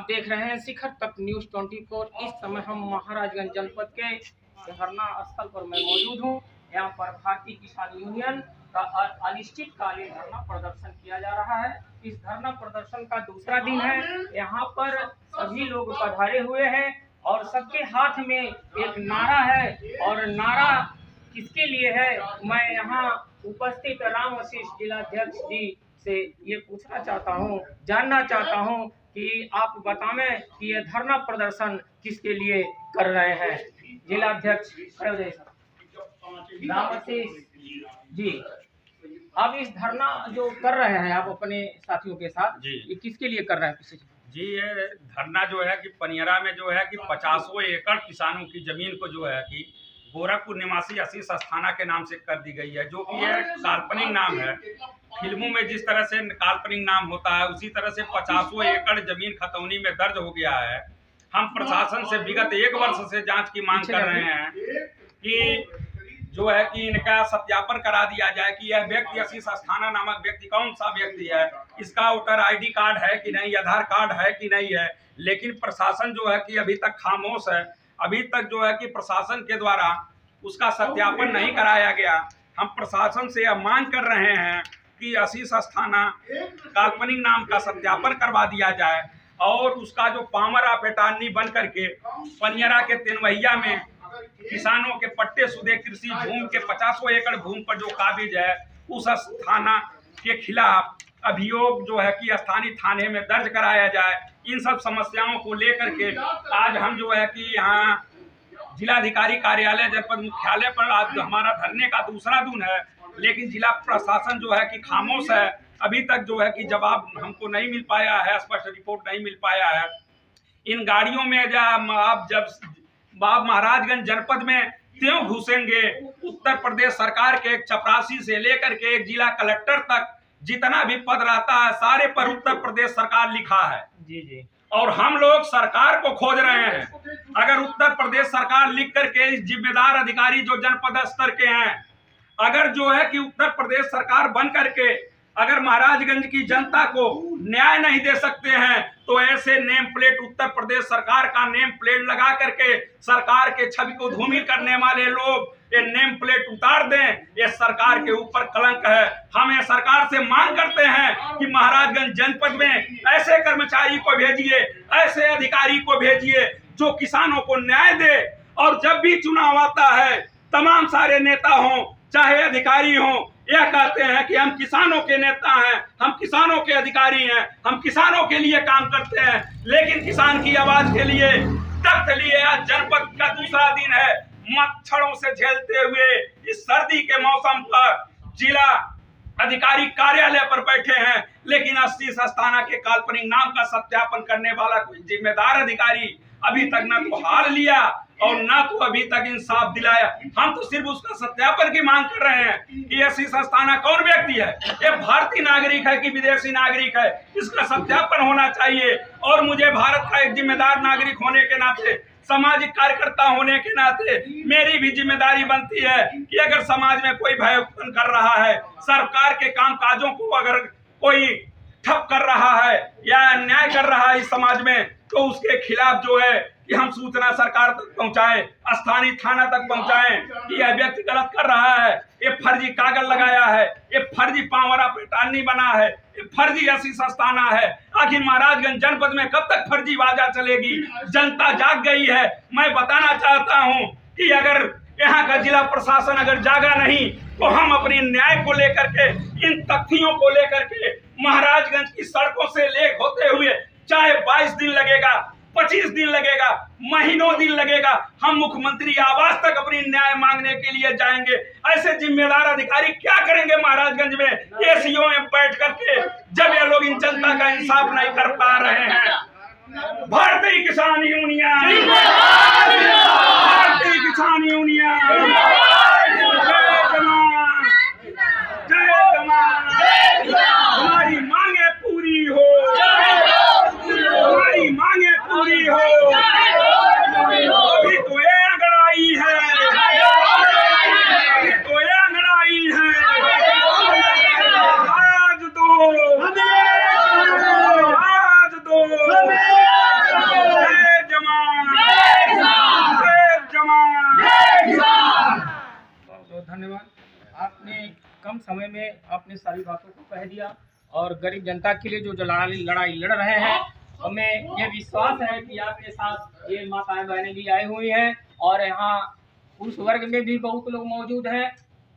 देख रहे हैं शिखर तक न्यूज 24। इस समय हम महाराजगंज जनपद के धरना स्थल पर मैं मौजूद हूं। यहां पर भारतीय किसान यूनियन का अनिश्चितकालीन धरना प्रदर्शन किया जा रहा है। इस धरना प्रदर्शन का दूसरा दिन है। यहां पर सभी लोग पधारे हुए हैं और सबके हाथ में एक नारा है। और नारा किसके लिए है, मैं यहाँ उपस्थित राम आशीष जिलाध्यक्ष जी से ये पूछना चाहता हूँ, जानना चाहता हूँ कि आप बताएं कि ये धरना प्रदर्शन किसके लिए कर रहे हैं। जिलाध्यक्ष राम आशीष जी, आप इस धरना जो कर रहे हैं आप अपने साथियों के साथ, ये किसके लिए कर रहे हैं? जी, ये धरना जो है कि पनियरा में जो है कि 50 एकड़ किसानों की जमीन को जो है कि गोरखपुर निवासी आशीष अस्थाना के नाम से कर दी गई है, जो कि यह काल्पनिक नाम है। फिल्मों में जिस तरह से काल्पनिक नाम होता है उसी तरह से 50 एकड़ जमीन खतौनी में दर्ज हो गया है। हम प्रशासन से विगत 1 वर्ष से जांच की मांग कर रहे हैं कि जो है कि इनका सत्यापन करा दिया जाए कि यह व्यक्ति आशीष अस्थाना नामक व्यक्ति कौन सा व्यक्ति है, इसका वोटर ID कार्ड है कि नहीं, आधार कार्ड है कि नहीं है। लेकिन प्रशासन जो है कि अभी तक खामोश है। अभी तक जो है कि प्रशासन के द्वारा उसका सत्यापन नहीं कराया गया। हम प्रशासन से यह मांग कर रहे हैं कि आशीष अस्थाना काल्पनिक नाम का सत्यापन करवा दिया जाए और उसका जो पावर ऑफ अटॉर्नी बन करके पनियरा के तिनवहिया में किसानों के पट्टे सुदे कृषि भूमि के 50 एकड़ भूमि पर जो काबिज है उस अस्थाना के खिलाफ अभियोग जो है कि स्थानीय थाने में दर्ज कराया जाए। इन सब समस्याओं को लेकर के आज हम जो है कि यहाँ जिलाधिकारी कार्यालय जनपद मुख्यालय पर आज हमारा धरने का दूसरा दिन है। लेकिन जिला प्रशासन जो है कि खामोश है। अभी तक जो है कि जवाब हमको नहीं मिल पाया है, स्पष्ट रिपोर्ट नहीं मिल पाया है। इन गाड़ियों में आप जब महाराजगंज जनपद में त्यों घुसेंगे, उत्तर प्रदेश सरकार के एक चपरासी से लेकर के एक जिला कलेक्टर तक जितना भी पद रहता है सारे पर उत्तर प्रदेश सरकार लिखा है। जी। और हम लोग सरकार को खोज रहे हैं। अगर उत्तर प्रदेश सरकार लिख करके इस जिम्मेदार अधिकारी जो जनपद स्तर के हैं, अगर जो है कि उत्तर प्रदेश सरकार बन करके अगर महाराजगंज की जनता को न्याय नहीं दे सकते हैं तो ऐसे नेम प्लेट उत्तर प्रदेश सरकार का नेम प्लेट लगा करके सरकार के छवि को धूमिल करने वाले लोग ये नेम प्लेट उतार दें। ये सरकार के ऊपर कलंक है। हम ये सरकार से मांग करते हैं कि महाराजगंज जनपद में ऐसे कर्मचारी को भेजिए, ऐसे अधिकारी को भेजिए जो किसानों को न्याय दे। और जब भी चुनाव आता है तमाम सारे नेता हों चाहे अधिकारी हों, यह कहते हैं कि हम किसानों के नेता हैं, हम किसानों के अधिकारी हैं, हम किसानों के लिए काम करते हैं। लेकिन किसान की आवाज के लिए तख्त लिए आज जनपद का दूसरा दिन है। मच्छरों से झेलते हुए इस सर्दी के मौसम पर जिला अधिकारी कार्यालय पर बैठे हैं। लेकिन आशीष अस्थाना के काल्पनिक नाम का सत्यापन करने वाला कोई जिम्मेदार अधिकारी अभी तक न तो हाल लिया और न तो अभी तक इंसाफ दिलाया। हम तो सिर्फ उसका सत्यापन की मांग कर रहे हैं कि आशीष अस्थाना कौन व्यक्ति है, ये भारतीय नागरिक है कि विदेशी नागरिक है, इसका सत्यापन होना चाहिए। और मुझे भारत का एक जिम्मेदार नागरिक होने के नाते, सामाजिक कार्यकर्ता होने के नाते मेरी भी जिम्मेदारी बनती है कि अगर समाज में कोई भय उत्पन्न कर रहा है, सरकार के कामकाजों को अगर कोई ठप कर रहा है या अन्याय कर रहा है इस समाज में, तो उसके खिलाफ जो है कि हम सूचना सरकार तक पहुंचाएं, स्थानीय थाना तक पहुंचाएं कि यह व्यक्ति गलत कर रहा है, ये फर्जी कागज लगाया है, ये फर्जी पावर ऑफ अटॉर्नी बना है, ये फर्जी आशीष अस्थाना है। आखिर महाराजगंज जनपद में कब तक फर्जी बाजा चलेगी? जनता जाग गई है। मैं बताना चाहता हूं कि अगर यहाँ का जिला प्रशासन अगर जागा नहीं तो हम अपनी न्याय को लेकर के, इन तथ्यों को लेकर के महाराजगंज की सड़कों से लेक होते हुए चाहे 22 दिन लगेगा, 25 दिन लगेगा, महीनों दिन लगेगा, हम मुख्यमंत्री आवास तक अपनी न्याय मांगने के लिए जाएंगे। ऐसे जिम्मेदार अधिकारी क्या करेंगे महाराजगंज में एसीओ में बैठ करके, जब ये लोग इन जनता का इंसाफ नहीं कर पा रहे हैं। भारतीय किसान यूनियन, भारतीय किसान यूनियन, जय जवान, जय जवान। हमारी मांगे पूरी हो, हमारी मांगे पूरी हो। अभी तो ये अंगड़ाई है, अभी तो ये अंगड़ाई है। आज दो, आज दो। कम समय में आपने सारी बातों को कह दिया और गरीब जनता के लिए जो लड़ाई लड़ रहे हैं, हमें ये विश्वास है कि आपके साथ ये माताएं बहनें भी आई हुई हैं और यहाँ पुरुष वर्ग में भी बहुत लोग मौजूद हैं।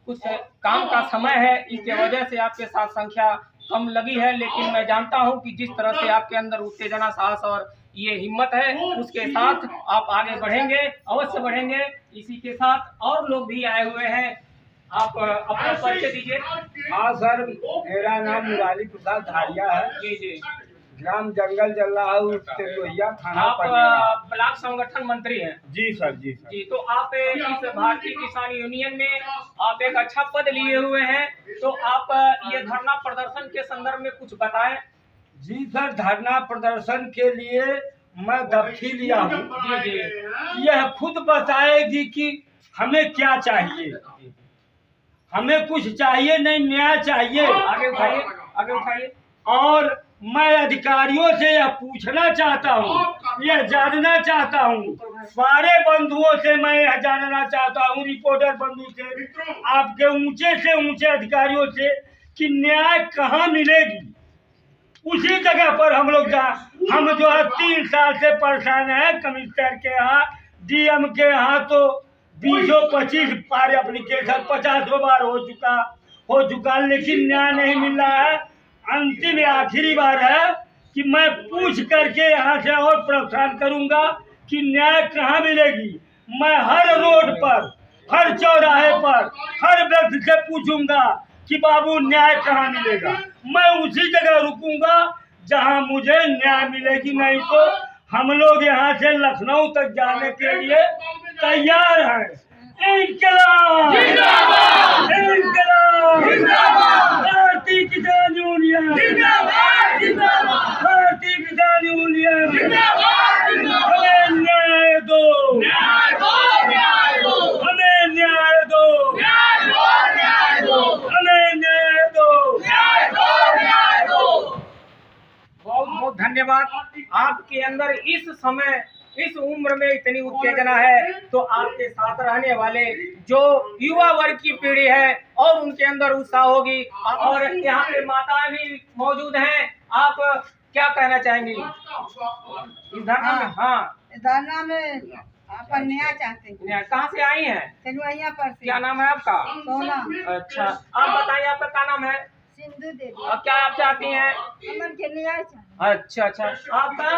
कुछ काम का समय है, इसके वजह से आपके साथ संख्या कम लगी है, लेकिन मैं जानता हूं कि जिस तरह से आपके अंदर उत्तेजना, साहस और ये हिम्मत है, उसके साथ आप आगे बढ़ेंगे, अवश्य बढ़ेंगे। इसी के साथ और लोग भी आए हुए हैं, आप अपना परिचय दीजिए। हाँ सर, मेरा नाम मुरारी प्रसाद धारिया है। जी जी। ग्राम जंगल जल्लाहू तेतोहिया थाना आप पनिया। ब्लॉक संगठन मंत्री हैं। जी सर, जी सर। जी, तो आप इस भारतीय किसान यूनियन में आप एक अच्छा पद लिए हुए हैं, तो आप ये धरना प्रदर्शन के संदर्भ में कुछ बताएं। जी सर, धरना प्रदर्शन के लिए मैं दफ्ती लिया हूँ। जी जी। यह खुद बताएगी कि हमें क्या चाहिए। हमें कुछ चाहिए नहीं, न्याय चाहिए। आगे उठाइए, आगे उठाइए। और मैं अधिकारियों से यह पूछना चाहता हूँ, यह जानना चाहता हूँ, सारे बंधुओं से मैं यह जानना चाहता हूँ, रिपोर्टर बंधु से, आपके ऊंचे से ऊंचे अधिकारियों से, कि न्याय कहाँ मिलेगी। उसी जगह पर हम लोग हम जो है 3 साल से परेशान है। कमिश्नर के यहाँ, डीएम के यहाँ तो 20-25 बार एप्लीकेशन 50 बार हो चुका, लेकिन न्याय नहीं मिल रहा है। अंतिम आखिरी बार है कि मैं पूछ करके यहाँ से और परेशान करूंगा कि न्याय कहाँ मिलेगी। मैं हर रोड पर, हर चौराहे पर, हर व्यक्ति से पूछूंगा कि बाबू न्याय कहाँ मिलेगा। मैं उसी जगह रुकूंगा जहाँ मुझे न्याय मिलेगी, नहीं तो हम लोग यहाँ से लखनऊ तक जाने के लिए तैयार हैं। इंकलाब जिंदाबाद, इंकलाब जिंदाबाद, भारतीय किसान यूनियन जिंदाबाद, जिंदाबाद, भारतीय किसान यूनियन जिंदाबाद, जिंदाबाद। हमें न्याय दो, न्याय दो, न्याय दो, हमें न्याय दो, न्याय दो, न्याय दो, हमें न्याय दो, न्याय दो, न्याय दो। बहुत बहुत धन्यवाद। आपके अंदर इस समय, इस उम्र में इतनी उत्तेजना है, तो आपके साथ रहने वाले जो युवा वर्ग की पीढ़ी है और उनके अंदर उत्साह होगी। और यहाँ पे माताएं भी मौजूद हैं, आप क्या कहना चाहेंगी इस धरना में? हाँ, धरना में अपन न्याय चाहते हैं। कहाँ से आई हैं? तेनुआ पर से। क्या नाम है आपका? सोना। अच्छा, आप बताइए आपका क्या नाम है? सिंधु देवी। और क्या आप चाहती हैं? हमन के न्याय चाहिए। अच्छा अच्छा, आपका?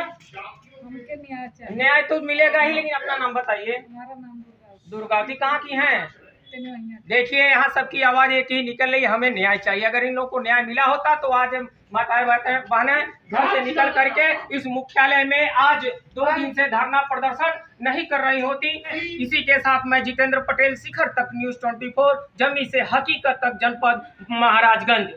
हमके न्याय चाहिए। न्याय तो मिलेगा ही, लेकिन अपना नाम बताइए। हमारा नाम दुर्गावती। कहाँ की हैं? तेनुआ। देखिए, यहाँ सबकी आवाज एक ही निकल रही, हमें न्याय चाहिए। अगर इन लोगों को न्याय मिला होता तो आज माताएं बहनें घर से निकल करके इस मुख्यालय में आज 2 दिन से धरना प्रदर्शन नहीं कर रही होती। इसी के साथ मैं जितेंद्र पटेल, शिखर तक न्यूज़ 24, जमी से हकीकत तक, जनपद महाराजगंज।